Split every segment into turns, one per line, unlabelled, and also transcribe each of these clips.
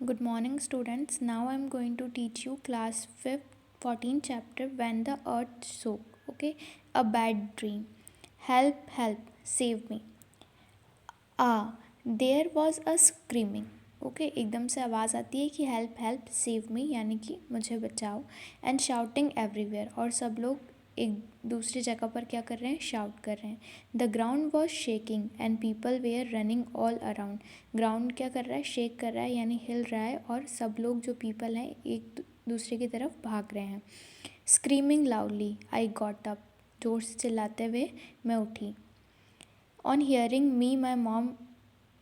Good morning, students. Now I'm going to teach you class 5th 14 chapter When the Earth Shook. Okay, a bad dream. Help, help, save me. There was a screaming. Okay, एकदम से आवाज़ आती है कि help help save me, यानी कि मुझे बचाओ. एंड शाउटिंग एवरीवेयर, और सब लोग एक दूसरी जगह पर क्या कर रहे हैं, शाउट कर रहे हैं. The ground was shaking and people were running all around. Ground क्या कर रहा है, शेक कर रहा है यानी हिल रहा है, और सब लोग जो पीपल हैं एक दूसरे की तरफ भाग रहे हैं. Screaming loudly I got up. जोर से चिल्लाते हुए मैं उठी. On hearing me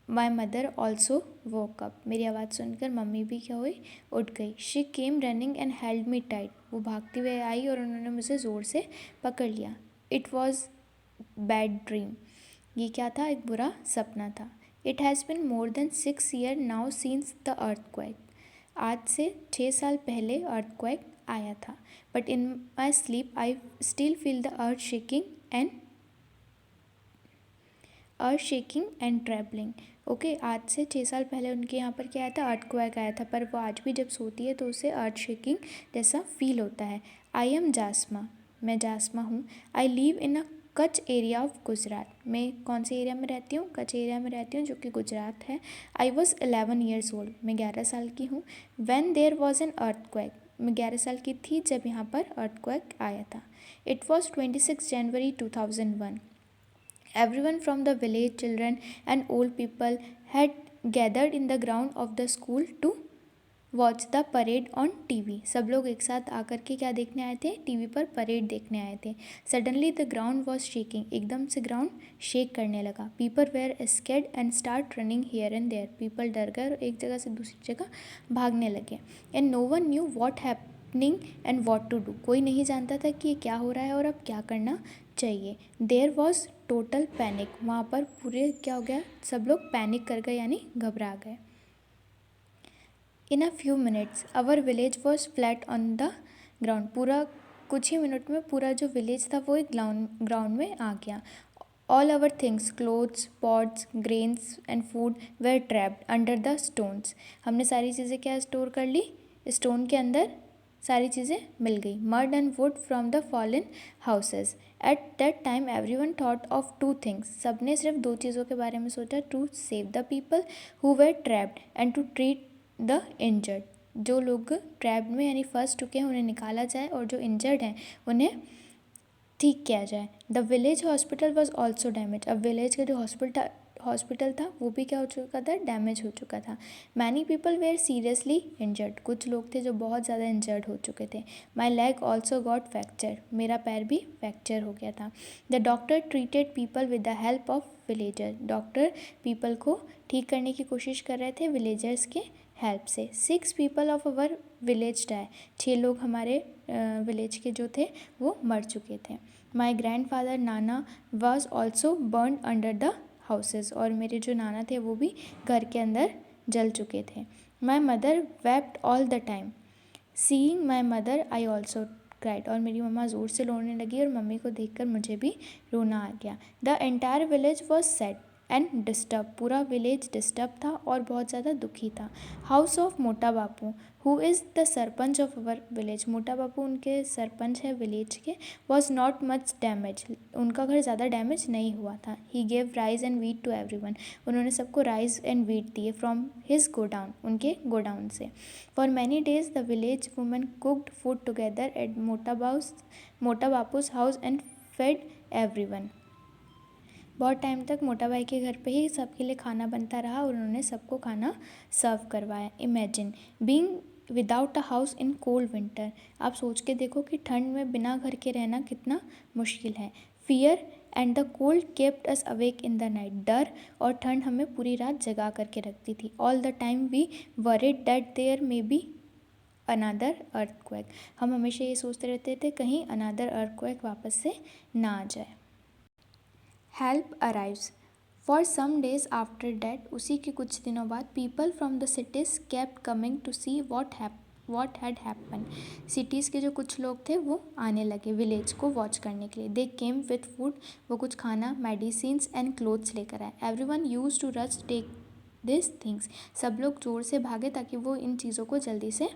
my mother also woke up. मेरी आवाज़ सुनकर मम्मी भी क्या हुई, उठ गई. She came running and held me tight. वो भागती हुए आई और उन्होंने मुझे ज़ोर से पकड़ लिया. It was bad dream. ये क्या था, एक बुरा सपना था. It has been more than 6 year now scenes the earthquake. आज से 6 साल पहले अर्थक्वेक आया था. But in my sleep I still feel the earth shaking and travelling. Okay, आज से 6 साल पहले उनके यहाँ पर क्या आया था, अर्थक्वेक आया था, पर वो आज भी जब सोती है तो उसे अर्थ शेकिंग जैसा फील होता है. I am Jasma. मैं जासमा हूँ. I live in a Kutch area of Gujarat. मैं कौन से एरिया में रहती हूँ, कच्छ एरिया में रहती हूँ जो कि गुजरात है. I was 11 years old. मैं 11 साल की हूँ. When there was an earthquake. मैं 11 साल की थी जब यहाँ पर अर्थक्वेक आया था. It was 26 January 2001. Everyone from the village, children and old people, had gathered in the ground of the school to watch the parade on TV. सब लोग एक साथ आकर के क्या देखने आए थे, टीवी पर परेड देखने आए थे. Suddenly the ground was shaking. एकदम से ग्राउंड शेक करने लगा. People were scared and start running here and there. People डर गए और एक जगह से दूसरी जगह भागने लगे. And no one knew what happening and what to do. कोई नहीं जानता था कि ये क्या हो रहा है और अब क्या करना चाहिए. There was total panic. वहाँ पर पूरे क्या हो गया, सब लोग पैनिक कर गए यानी घबरा गए. In a few minutes our village was flat on the ground. पूरा कुछ ही मिनट में पूरा जो विलेज था वो एक ग्राउंड में आ गया. All our things, clothes, pots, grains and food were trapped under the stones. हमने सारी चीज़ें क्या स्टोर कर ली, स्टोन के अंदर सारी चीज़ें मिल गई. Mud and wood from the fallen houses. At that time every one thought of 2 things. सब ने सिर्फ 2 चीज़ों के बारे में सोचा. To save the people who were trapped and to treat the injured. जो लोग ट्रैप्ड में यानी फंस चुके हैं उन्हें निकाला जाए, और जो इंजर्ड हैं उन्हें ठीक किया जाए. The village hospital was also damage. अब विलेज का जो हॉस्पिटल था वो भी क्या हो चुका था, डैमेज हो चुका था. Many people were seriously injured. कुछ लोग थे जो बहुत ज़्यादा इंजर्ड हो चुके थे. My leg also got fracture. मेरा पैर भी फ्रैक्चर हो गया था. The doctor treated people with the help of villager. Doctor people को ठीक करने की कोशिश कर रहे थे विलेजर्स के हेल्प से. 6 people of our village die. 6 लोग हमारे विलेज के जो थे वो मर चुके थे. My grand father Nana was also burn under the houses. और मेरे जो नाना थे वो भी घर के अंदर जल चुके थे. My mother wept all the time. Seeing my mother I also cried. और मेरी मम्मा ज़ोर से रोने लगी और मम्मी को देखकर मुझे भी रोना आ गया. The entire village was sad and disturb. पूरा विलेज डिस्टर्ब था और बहुत ज़्यादा दुखी था. House of Mota Bapu who is the sarpanch of our village. Mota Bapu उनके सरपंच है विलेज के. Was not much damage. उनका घर ज़्यादा डैमेज नहीं हुआ था. He gave rice and wheat to everyone. उन्होंने सबको राइस एंड वीट दिए फ्रॉम हिज गोडाउन, उनके गोडाउन से. For many days the village women cooked food together at मोटा बापूज हाउस एंड फेड एवरीवन. बहुत टाइम तक मोटा भाई के घर पे ही सबके लिए खाना बनता रहा और उन्होंने सबको खाना सर्व करवाया. Imagine being without a house in cold winter. आप सोच के देखो कि ठंड में बिना घर के रहना कितना मुश्किल है. Fear and the cold kept us awake in the night. डर और ठंड हमें पूरी रात जगा करके रखती थी. All the time we worried that there may be another earthquake. हम हमेशा ये सोचते रहते थे कहीं अनादर अर्थक्वेक वापस से ना आ जाए. Help arrives. For some days after that. उसी के कुछ दिनों बाद people from the cities kept coming to see what had happen. Cities के जो कुछ लोग थे वो आने लगे विलेज को वॉच करने के लिए. They came with food. वो कुछ खाना, मेडिसिन्स एंड क्लोथ्स लेकर आए. Every one use to rush take this things. सब लोग ज़ोर से भागे ताकि वो इन चीज़ों को जल्दी से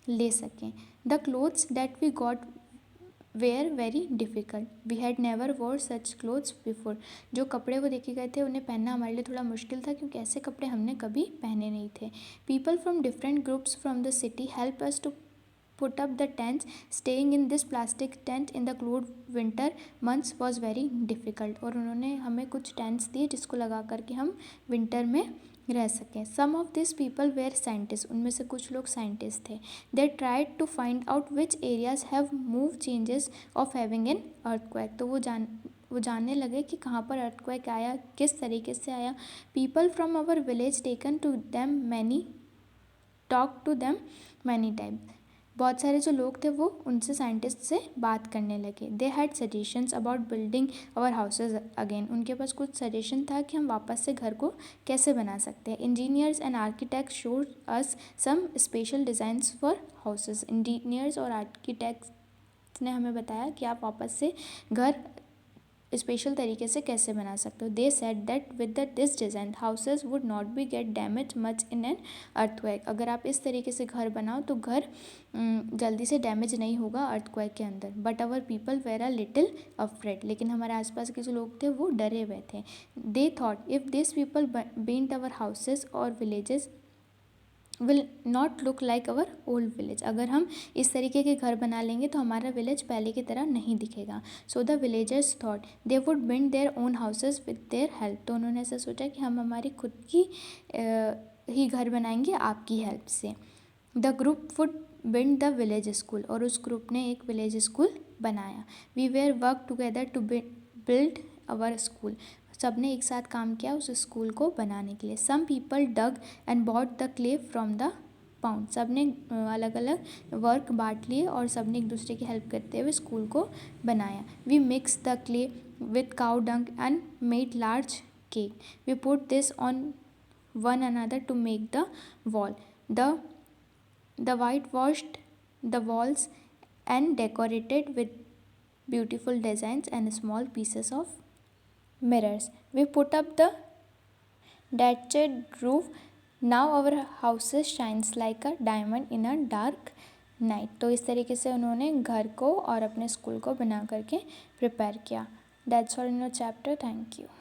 ले सकें। The clothes that we got were very difficult, we had never wore such clothes before. जो कपड़े वो देखे गए थे उन्हें पहनना हमारे लिए थोड़ा मुश्किल था, क्योंकि ऐसे कपड़े हमने कभी पहने नहीं थे। People from different groups from the city help us to put up the tents. Staying in this plastic tent in the cold winter months was very difficult. और उन्होंने हमें कुछ टेंट्स दिए जिसको लगा करके हम विंटर में रह सकें। Some of this people were scientist, उनमें से कुछ लोग साइंटिस्ट थे। They tried to find out which areas have move changes of having an earthquake. तो वो जानने लगे कि कहाँ पर अर्थक्वेक आया, किस तरीके से आया। People from our village taken to them many talk to them many time. बहुत सारे जो लोग थे वो उनसे साइंटिस्ट से बात करने लगे। They had suggestions about building our houses again, उनके पास कुछ सजेशन था कि हम वापस से घर को कैसे बना सकते हैं। Engineers and architect showed us some special designs for houses. Engineers और आर्किटेक्ट्स ने हमें बताया कि आप वापस से घर स्पेशल तरीके से कैसे बना सकते हो। They said that with this design houses would not be gate damage much in an earthquake. अगर आप इस तरीके से घर बनाओ तो घर जल्दी से डैमेज नहीं होगा अर्थक्वेक के अंदर। But our people were a little afraid, लेकिन हमारे आसपास के जो लोग थे वो डरे हुए थे। They thought if this people bent our houses और villages will not look like our old village. अगर हम इस तरीके के घर बना लेंगे तो हमारा विलेज पहले की तरह नहीं दिखेगा। So the villagers thought they would build their own houses with their help. तो उन्होंने ऐसा सोचा कि हम हमारी खुद की ही घर बनाएंगे आपकी हेल्प से। The group would build the village school, और उस ग्रुप ने एक विलेज स्कूल बनाया। We were work together to build our school. सब ने एक साथ काम किया उस स्कूल को बनाने के लिए। Some people dug and bought the clay from the pound. सब ने अलग अलग वर्क बांट लिए और सब ने एक दूसरे की हेल्प करते हुए स्कूल को बनाया। We mix the clay with cow dung and made large cake. We put this on one another to make the wall. The whitewashed the walls and decorated with beautiful designs and small pieces of mirrors. We put up the thatched roof. Now our house shines like a diamond in a dark night. तो इस तरीके से उन्होंने घर को और अपने school को बना करके प्रिपेयर किया। That's all in your chapter. Thank you.